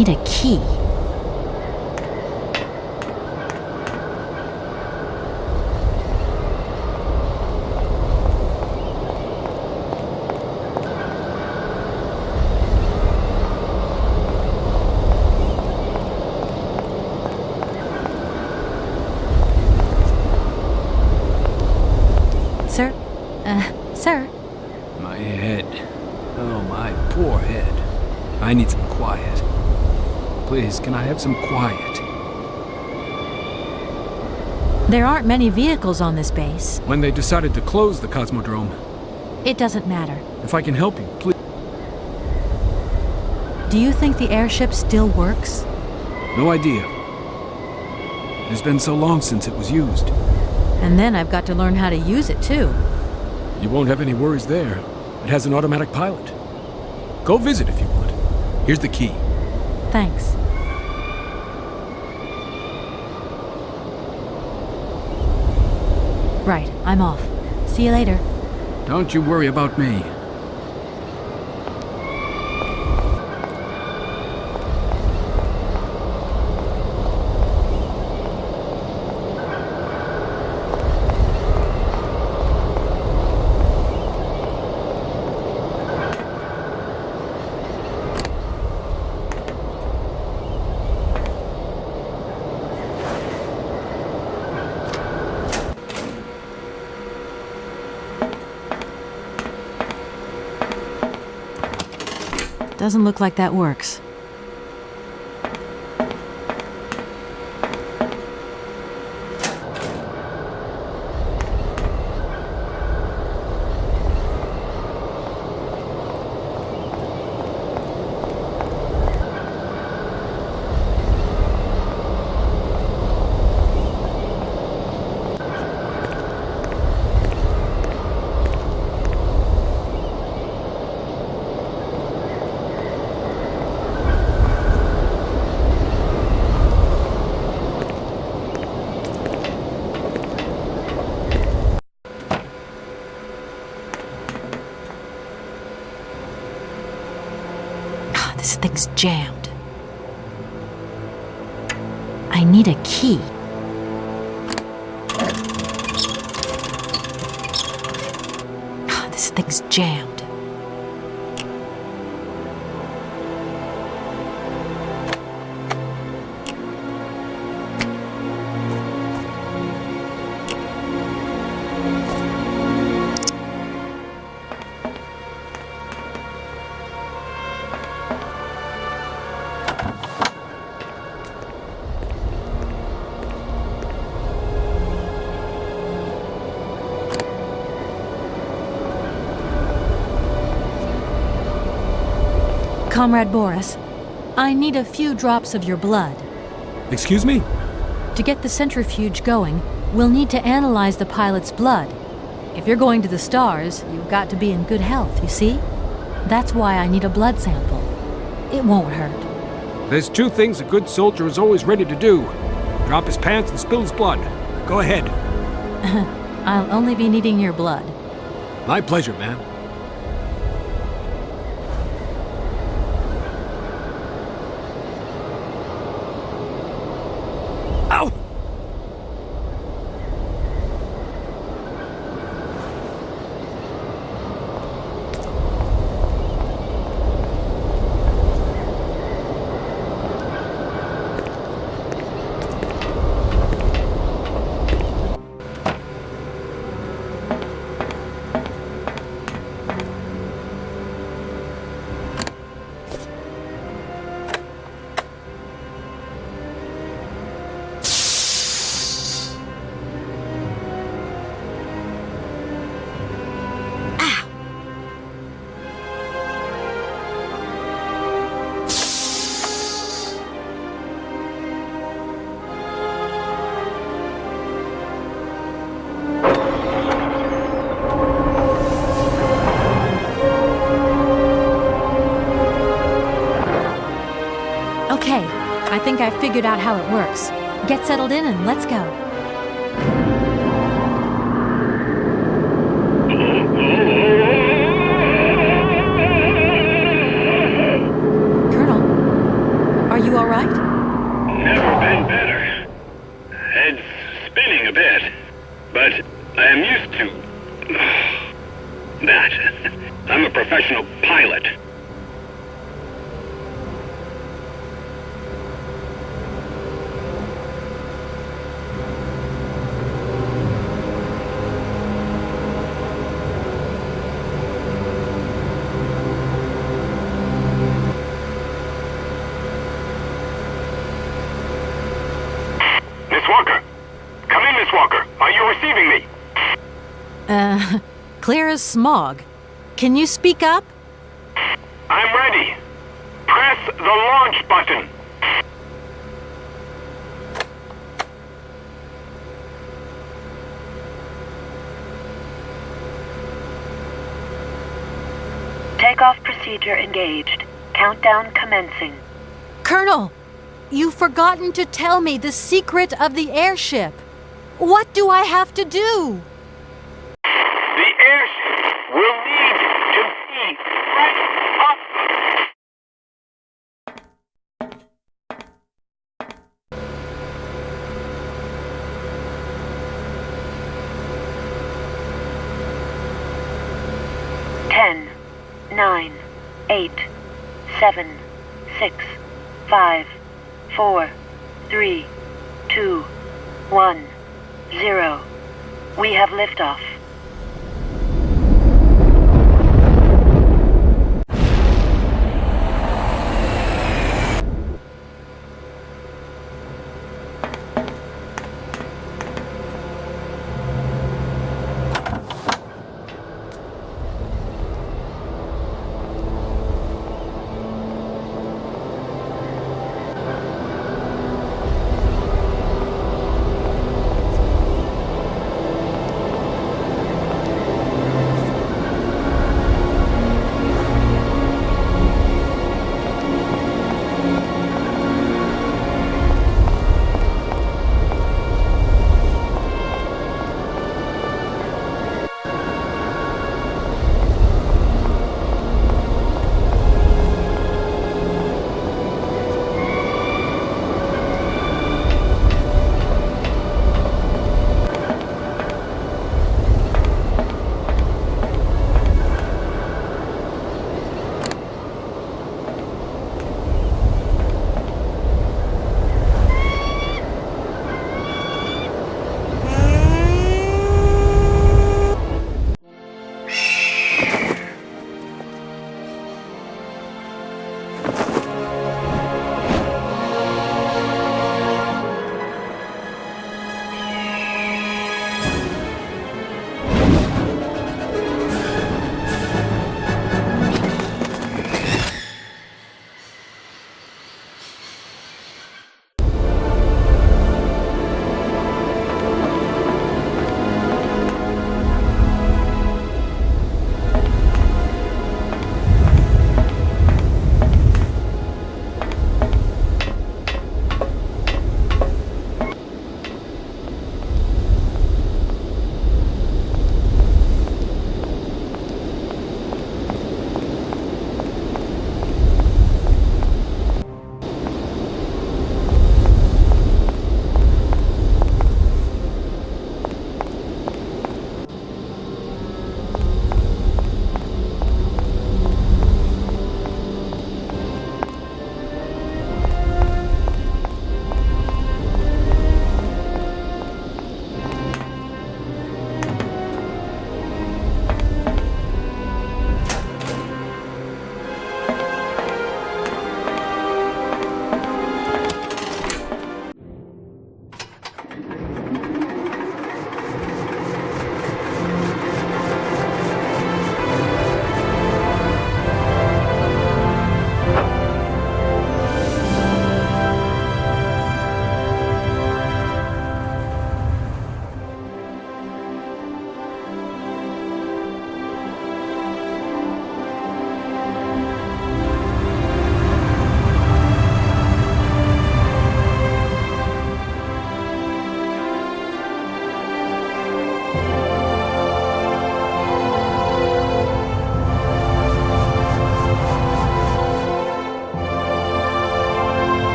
need a key. Sir? My head. Oh, my poor head. I need some quiet. Please, can I have some quiet? There aren't many vehicles on this base. When they decided to close the Cosmodrome. It doesn't matter. If I can help you, please. Do you think the airship still works? No idea. It's been so long since it was used. And then I've got to learn how to use it, too. You won't have any worries there. It has an automatic pilot. Go visit if you want. Here's the key. Thanks. Right, I'm off. See you later. Don't you worry about me. Doesn't look like that works. This thing's jammed. I need a key. This thing's jammed. Comrade Boris, I need a few drops of your blood. Excuse me? To get the centrifuge going, we'll need to analyze the pilot's blood. If you're going to the stars, you've got to be in good health, you see? That's why I need a blood sample. It won't hurt. There's two things a good soldier is always ready to do. Drop his pants and spill his blood. Go ahead. I'll only be needing your blood. My pleasure, ma'am. Ow! Okay, I think I figured out how it works. Get settled in and let's go. Colonel, are a bit, but I am used to that. I'm a professional pilot. Miss Walker! Come in, Miss Walker! Are you receiving me? Clear as smog. Can you speak up? I'm ready. Press the launch button. Takeoff procedure engaged. Countdown commencing. Colonel, you've forgotten to tell me the secret of the airship. What do I have to do? The airship will need to be right up. 10, 9, 8, 7, 6, 5, 4, 3, 2, 1, 0. We have liftoff.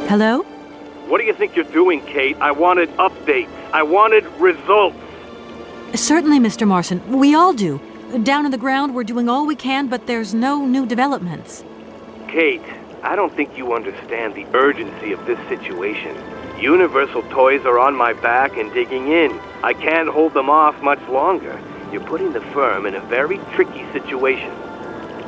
Hello? What do you think you're doing, Kate? I wanted updates. I wanted results. Certainly, Mr. Marson. We all do. Down on the ground, we're doing all we can, but there's no new developments. Kate, I don't think you understand the urgency of this situation. Universal toys are on my back and digging in. I can't hold them off much longer. You're putting the firm in a very tricky situation.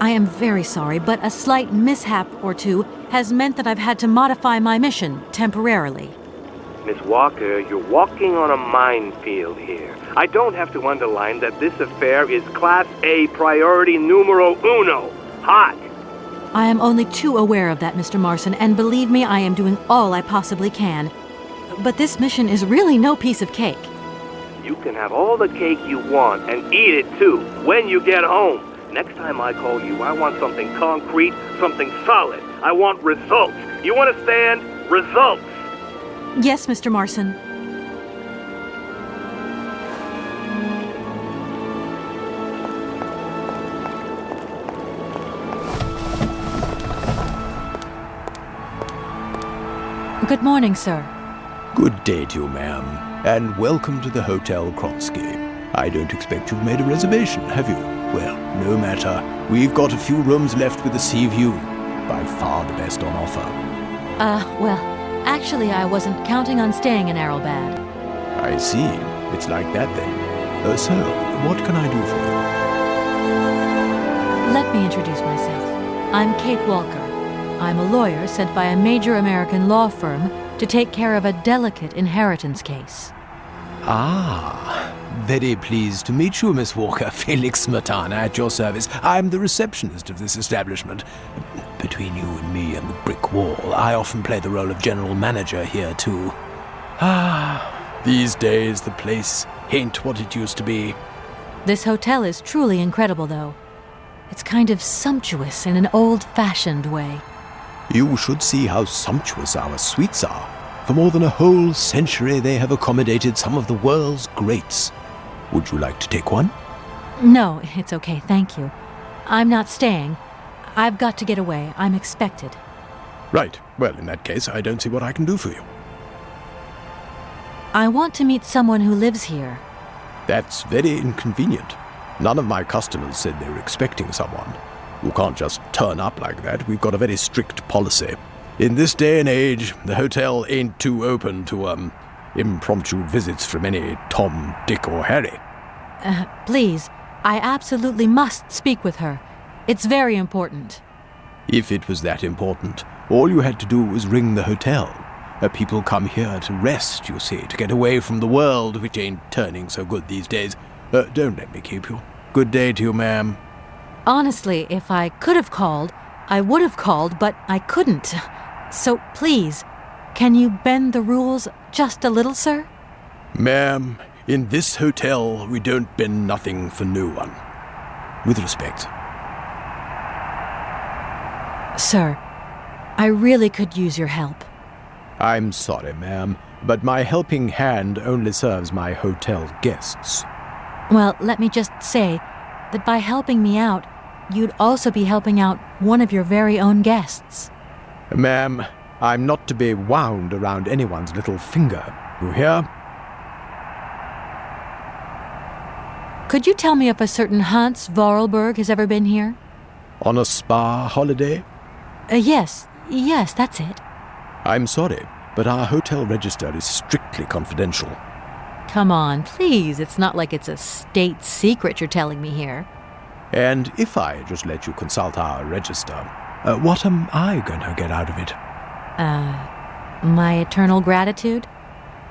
I am very sorry, but a slight mishap or two has meant that I've had to modify my mission temporarily. Miss Walker, you're walking on a minefield here. I don't have to underline that this affair is Class A priority numero uno. Hot! I am only too aware of that, Mr. Marson, and believe me, I am doing all I possibly can. But this mission is really no piece of cake. You can have all the cake you want and eat it too when you get home. Next time I call you, I want something concrete, something solid. I want results. You understand? Results! Yes, Mr. Marson. Good morning, sir. Good day to you, ma'am, and welcome to the Hotel Krotsky. I don't expect you've made a reservation, have you? Well, no matter. We've got a few rooms left with a sea view. By far the best on offer. Well, actually, I wasn't counting on staying in Aralbad. I see. It's like that then. So, what can I do for you? Let me introduce myself. I'm Kate Walker. I'm a lawyer sent by a major American law firm to take care of a delicate inheritance case. Ah, very pleased to meet you, Miss Walker. Felix Smetana at your service. I'm the receptionist of this establishment. Between you and me and the brick wall, I often play the role of general manager here, too. Ah, these days the place ain't what it used to be. This hotel is truly incredible, though. It's kind of sumptuous in an old-fashioned way. You should see how sumptuous our suites are. For more than a whole century, they have accommodated some of the world's greats. Would you like to take one? No, it's okay, thank you. I'm not staying. I've got to get away. I'm expected. Right. Well, in that case, I don't see what I can do for you. I want to meet someone who lives here. That's very inconvenient. None of my customers said they were expecting someone. You can't just turn up like that. We've got a very strict policy. In this day and age, the hotel ain't too open to, impromptu visits from any Tom, Dick, or Harry. Please, I absolutely must speak with her. It's very important. If it was that important, all you had to do was ring the hotel. People come here to rest, you see, to get away from the world, which ain't turning so good these days. Don't let me keep you. Good day to you, ma'am. Honestly, if I could have called, I would have called, but I couldn't. So please, can you bend the rules just a little, sir? Ma'am, in this hotel, we don't bend nothing for no one. With respect. Sir, I really could use your help. I'm sorry, ma'am, but my helping hand only serves my hotel guests. Well, let me just say that by helping me out, you'd also be helping out one of your very own guests. Ma'am, I'm not to be wound around anyone's little finger. You hear? Could you tell me if a certain Hans Vorarlberg has ever been here? On a spa holiday? Yes, that's it. I'm sorry, but our hotel register is strictly confidential. Come on, please. It's not like it's a state secret you're telling me here. And if I just let you consult our register, what am I going to get out of it? My eternal gratitude?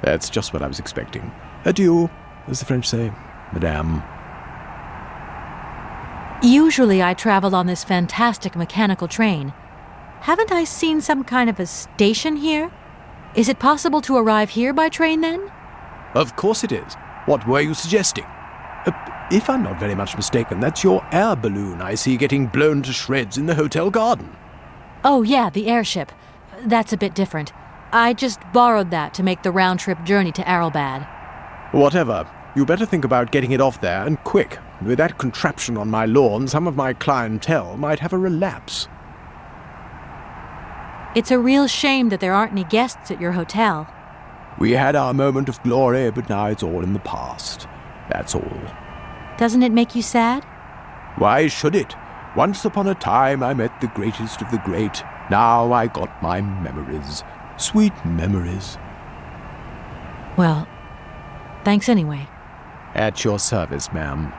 That's just what I was expecting. Adieu, as the French say, madame. Usually I travel on this fantastic mechanical train. Haven't I seen some kind of a station here? Is it possible to arrive here by train, then? Of course it is. What were you suggesting? If I'm not very much mistaken, that's your air balloon I see getting blown to shreds in the hotel garden. Oh, yeah, the airship. That's a bit different. I just borrowed that to make the round-trip journey to Aralbad. Whatever. You better think about getting it off there, and quick. With that contraption on my lawn, some of my clientele might have a relapse. It's a real shame that there aren't any guests at your hotel. We had our moment of glory, but now it's all in the past. That's all. Doesn't it make you sad? Why should it? Once upon a time I met the greatest of the great. Now I got my memories. Sweet memories. Well, thanks anyway. At your service, ma'am.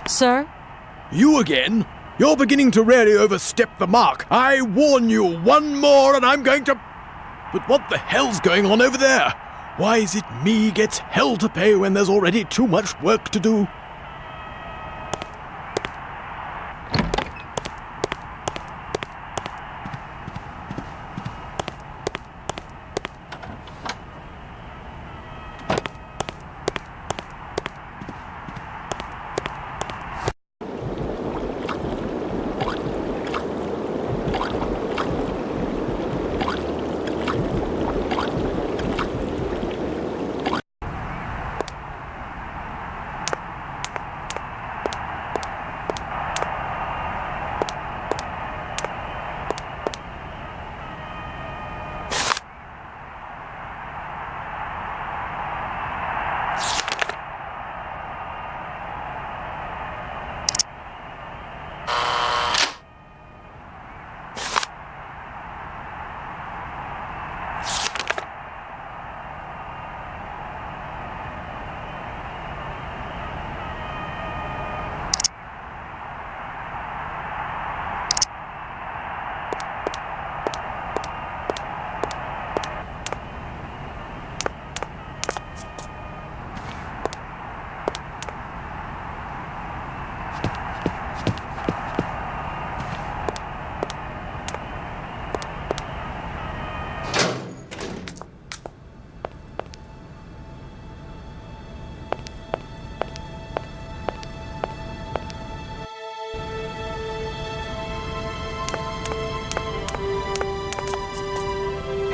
Sir? You again? You're beginning to really overstep the mark. I warn you, one more and I'm going to... But what the hell's going on over there? Why is it me gets hell to pay when there's already too much work to do?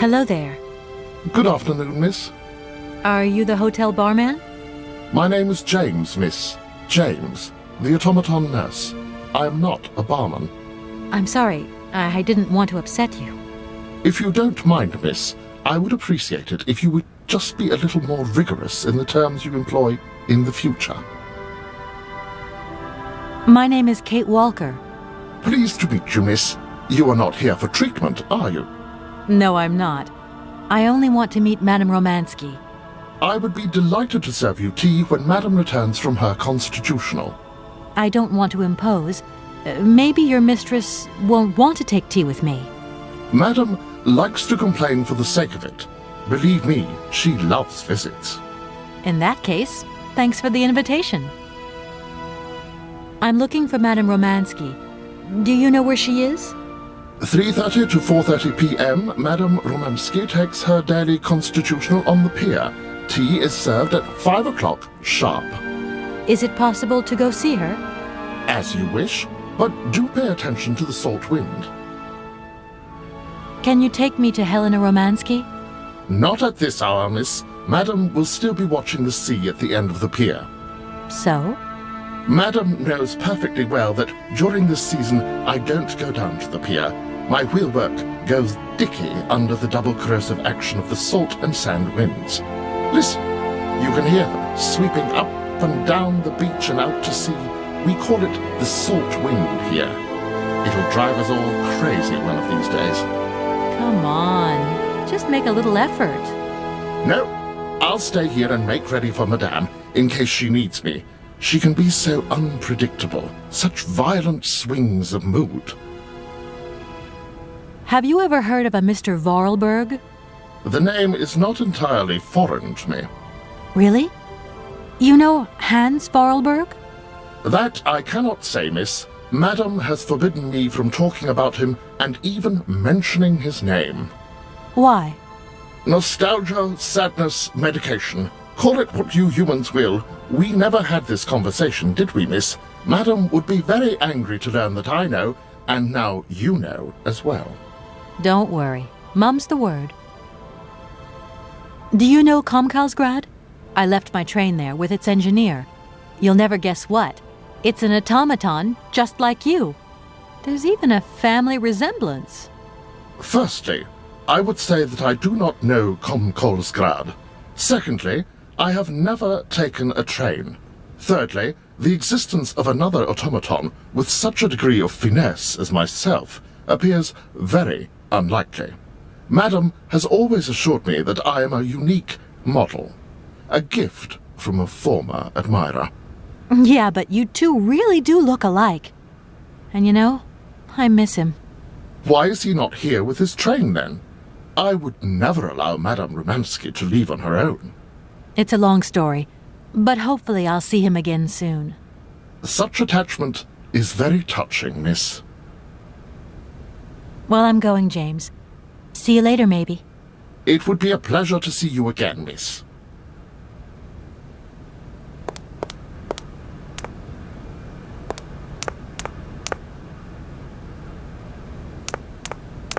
Hello there. Good afternoon, miss. Are you the hotel barman? My name is James, miss. James, the automaton nurse. I am not a barman. I'm sorry. I didn't want to upset you. If you don't mind, miss, I would appreciate it if you would just be a little more rigorous in the terms you employ in the future. My name is Kate Walker. Pleased to meet you, miss. You are not here for treatment, are you? No, I'm not. I only want to meet Madame Romansky. I would be delighted to serve you tea when Madame returns from her constitutional. I don't want to impose. Maybe your mistress won't want to take tea with me. Madame likes to complain for the sake of it. Believe me, she loves visits. In that case, thanks for the invitation. I'm looking for Madame Romansky. Do you know where she is? 3:30 to 4:30 p.m., Madame Romansky takes her daily constitutional on the pier. Tea is served at 5 o'clock sharp. Is it possible to go see her? As you wish, but do pay attention to the salt wind. Can you take me to Helena Romansky? Not at this hour, miss. Madame will still be watching the sea at the end of the pier. So? Madame knows perfectly well that during this season I don't go down to the pier. My wheelwork goes dicky under the double corrosive action of the salt and sand winds. Listen, you can hear them sweeping up and down the beach and out to sea. We call it the salt wind here. It'll drive us all crazy one of these days. Come on, just make a little effort. No, I'll stay here and make ready for Madame in case she needs me. She can be so unpredictable, such violent swings of mood. Have you ever heard of a Mr. Vorarlberg? The name is not entirely foreign to me. Really? You know Hans Vorarlberg? That I cannot say, miss. Madam has forbidden me from talking about him and even mentioning his name. Why? Nostalgia, sadness, medication. Call it what you humans will. We never had this conversation, did we, miss? Madam would be very angry to learn that I know, and now you know as well. Don't worry. Mum's the word. Do you know Komkalsgrad? I left my train there with its engineer. You'll never guess what. It's an automaton just like you. There's even a family resemblance. Firstly, I would say that I do not know Komkalsgrad. Secondly, I have never taken a train. Thirdly, the existence of another automaton with such a degree of finesse as myself appears very unlikely. Madam has always assured me that I am a unique model, a gift from a former admirer. Yeah, but you two really do look alike. And you know, I miss him. Why is he not here with his train, then? I would never allow Madame Romansky to leave on her own. It's a long story, but hopefully I'll see him again soon. Such attachment is very touching, miss. Well, I'm going, James. See you later, maybe. It would be a pleasure to see you again, miss.